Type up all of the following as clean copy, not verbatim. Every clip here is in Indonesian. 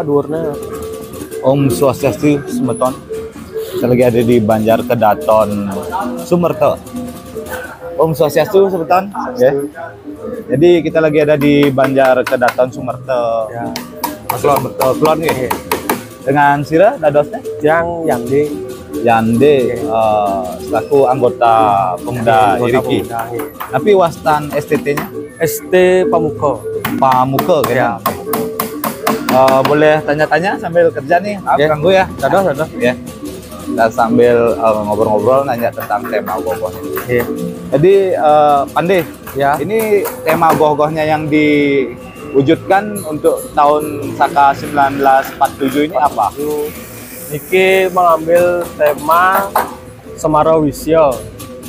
dhuwurnya. Om Swastiastu semeton. Kita lagi ada di Banjar Kedaton Sumerto. Om Swastiastu semeton. Ya. Jadi kita lagi ada di Banjar Kedaton Sumerto. Ya. Kulon nih. Dengan sira dadosnya Yang di Yande selaku anggota pemuda IRIKI. Tapi wastan STT-nya ST Pamuka. Pamuka Ya. kan. Boleh tanya-tanya sambil kerja nih. Maaf Ya. ganggu ya. Dados. Ya. Kita sambil ngobrol-ngobrol nanya tentang tema gogoh. Iya. Jadi Pandey, Ya. ini tema gogohnya yang diwujudkan untuk tahun Saka 1947 ini apa? Niki mengambil tema Semarawisya,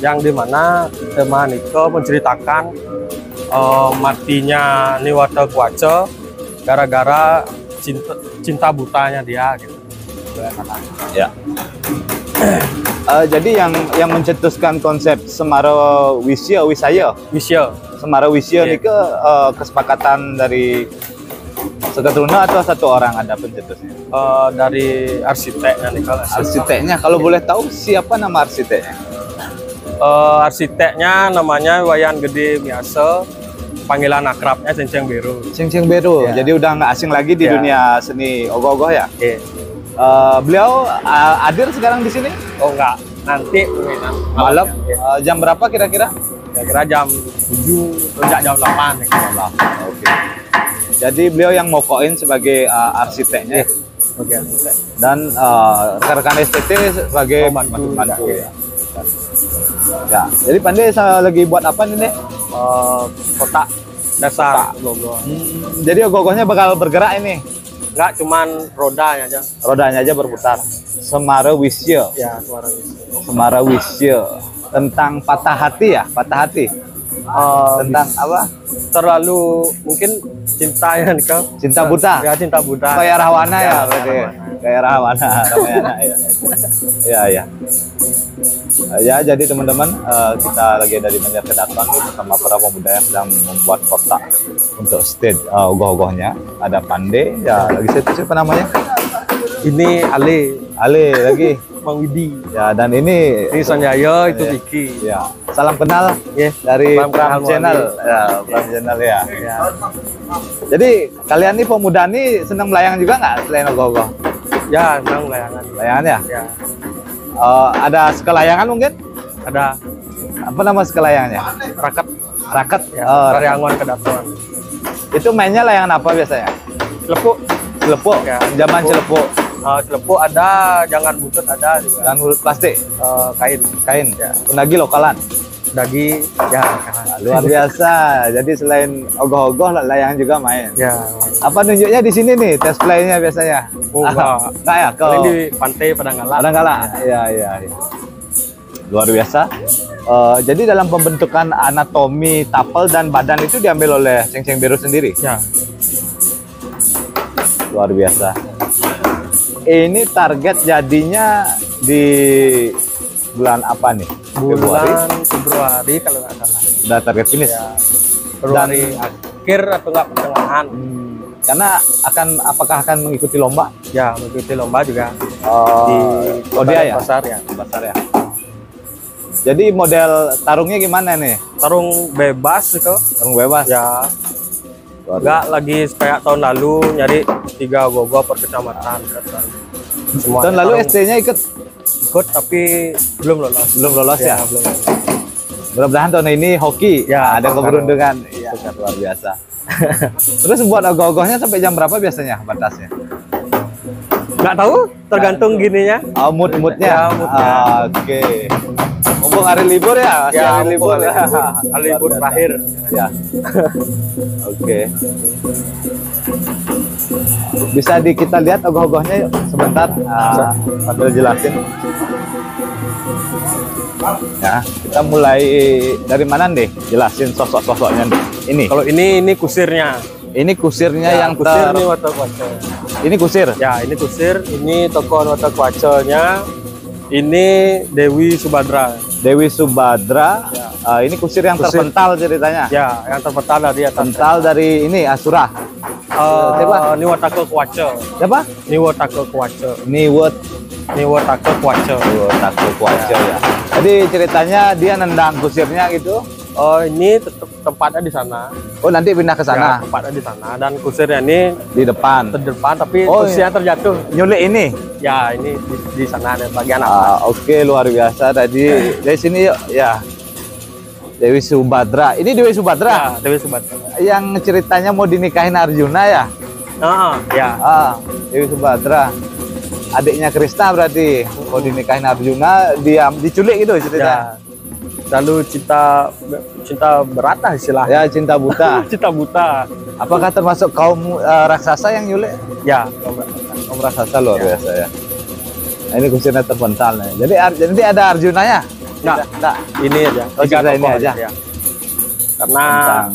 yang dimana tema Niko menceritakan matinya Niwata Kuaca gara-gara cinta butanya dia gitu. Ya. Jadi yang mencetuskan konsep Semarawisya Wisaya, Semarawisya Iya. ini kesepakatan dari seketruna atau satu orang ada pencetusnya? Dari arsiteknya nih kalau Arsiteknya, kalau boleh tahu siapa nama arsiteknya? arsiteknya namanya Wayan Gede Miasa, panggilan akrabnya Cenceng Biru. Cenceng Beru. Ya. Jadi udah nggak asing lagi di Ya. dunia seni ogoh-ogoh ya? Oke. Beliau hadir sekarang di sini Oh enggak, nanti permainan malam. Ya. Jam berapa kira-kira? Kira-kira jam 7 sejak jam 8 nih. Oke. Jadi beliau yang mokoin sebagai arsiteknya. Oke. Dan rekan-rekan STT sebagai bantu-bantu ya. Ya, jadi Pandey lagi buat apa nih? Kotak dasar logo. Jadi ogoh-ogohnya bakal bergerak ini. Enggak cuman rodanya aja. Rodanya aja berputar. Semarawisya. Ya, suara bisa. Semarawisya. Tentang patah hati ya, patah hati. Tentang apa? Terlalu mungkin cinta ya nih kau. Cinta buta. Ya, cinta buta. Kayak Rahwana ya berarti. Kayak Rahwana, Ramayana ya. Ya, ya. Ya, jadi teman-teman, kita lagi ada di Banjar Kedaton bersama para pemuda yang sedang membuat kotak untuk stage ogoh-ogohnya. Ada Pandey, ya lagi siapa namanya? Ini Ale lagi. Mang Widi. Ya, dan ini Sanjaya itu ya. Vicky. Ya, salam kenal Ya, dari salam Pram kenal, Channel. Muhammad. Ya, Pram Channel ya. Ya. Jadi kalian nih pemuda nih seneng melayang juga nggak selain ogoh-ogoh? Ya, memang layangan. Layangan ya? Ya, Ada sekelayangan mungkin? ada Apa nama sekelayangannya? raket Raket. ya, Raket. dari Angon Kedaton. Itu mainnya layangan apa biasanya? Celepuk. Celepuk. Ya, Zaman celepuk. Celepuk ada, jangan butut ada juga. Dan huruf plastik, Kain, kain. Ya. Unagi lokalan. dagi, ya. Luar biasa. Jadi selain ogoh-ogoh, layangan juga main. Ya. Apa nunjuknya di sini nih test play-nya biasanya? Oh, enggak. Enggak ya? Paling di pantai Padanggala. Kadang-kala. Iya, iya. Luar biasa. Jadi dalam pembentukan anatomi tapel dan badan itu diambil oleh Cenceng Biru sendiri. Ya. Luar biasa. Ini target jadinya di bulan apa nih? Bulan Februari kalau nggak salah. Udah target finish. Ya. Februari akhir atau enggak pertengahan. Karena apakah akan mengikuti lomba? Ya, mengikuti lomba juga Di di Kodia ya? Pasar ya. Pasar ya. Jadi model tarungnya gimana nih? Tarung bebas itu. Tarung bebas. Ya. Enggak lagi kayak tahun lalu nyari 3 gogo per kecamatan. Semua Tahun lalu ST-nya ikut tapi belum lolos. belum lolos ya? Belum. Mudah-mudahan tahun ini hoki. Ya, ada keberuntungan. Iya, luar biasa. Terus buat ogoh-ogohnya sampai jam berapa biasanya batasnya? Nggak tahu, tergantung gininya. Mood-moodnya. Ya, moodnya. Oke. Mumpung hari libur ya, masih hari libur. Hari libur terakhir. Ya. Oke. Bisa kita lihat ogoh-ogohnya yuk, sebentar sambil jelasin. Ya, kita mulai dari mana nih? Jelasin sosok-sosoknya nih. Ini. Kalau ini kusirnya. Ini kusirnya yang kusir nih Wata Kuaca. Ini kusir. Ya, ini kusir, ini tokoh Wata Kuacanya. Ini Dewi Subadra. Dewi Subadra. Ya. Ini kusir yang Kusir. terpental ceritanya. Ya, yang terpental dari atas. Terpental dari ini Asura. Siapa? Niwotake Kuace. Siapa? Niwotake Kuace. Niwot Niwotake Kuace. Niwotaku Kuace ya. Jadi ceritanya dia nendang kusirnya gitu. Oh, ini tempatnya di sana. Oh, nanti pindah ke Ya, sana tempatnya di sana dan kusirnya ini di depan. terdepan tapi Oh, kusirnya terjatuh. Nyulik ini. Ya, ini di sana ada bagian apa? Oke, luar biasa tadi. Dari sini yuk, ya. Dewi Subadra. Ini Dewi Subadra Ya, Dewi Subadra. yang ceritanya mau dinikahin Arjuna ya. Ya. Dewi Subadra. Adiknya Krishna berarti mau dinikahin Arjuna, dia diculik gitu ceritanya. Ya. Lalu cinta berat lah istilahnya. Ya, cinta buta. Cinta buta. Apakah termasuk kaum raksasa yang nyulik? Ya. Kaum raksasa luar Ya. biasa ya. Nah, ini kusirnya terpental nih. Jadi ada Arjunanya? Enggak. Ini aja. Oh, Tiga cerita ini tokoh aja. Ya. Karena Tentang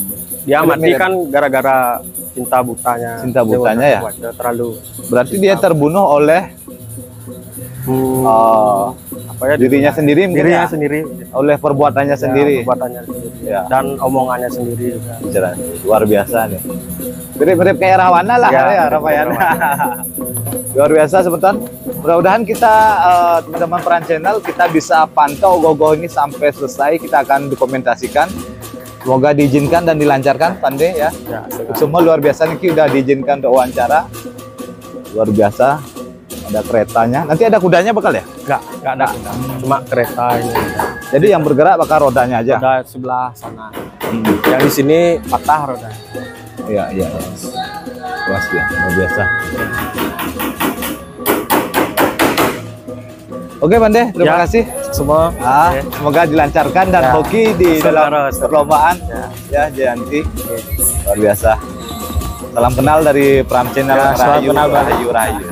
dia mati mirip-mirip. kan gara-gara cinta butanya. Cinta butanya ya? Terlalu. Berarti dia terbunuh oleh Apa ya? dirinya sendiri mungkin Dirinya ya? sendiri. Oleh perbuatannya sendiri. Ya, perbuatannya sendiri. Ya. Dan omongannya sendiri juga. Bicara, luar biasa nih. Mirip-mirip kayak Rahwana lah Ya, ya, mirip Ramayana. Luar biasa sebentar. Mudah-mudahan kita teman-teman Peran Channel kita bisa pantau gogoh ini sampai selesai. Kita akan dokumentasikan. Semoga diizinkan dan dilancarkan, Pande ya. Ya, Semua luar biasa nih udah diizinkan untuk wawancara. Luar biasa. Ada keretanya. Nanti ada kudanya bakal ya? enggak ada kuda. Cuma kereta ini. Jadi yang bergerak bakal rodanya aja. Roda sebelah sana. Yang di sini patah roda. Iya, iya. Luas ya, luar biasa. Oke, Pande, terima Ya. kasih. Semua. Semoga dilancarkan dan Ya. hoki di dalam Saudara. perlombaan. Ya, Jayanti. Luar biasa. Salam kenal dari Pram Channel. Ya, salam Rahayu, kenal, Bang. Rahayu, Rahayu.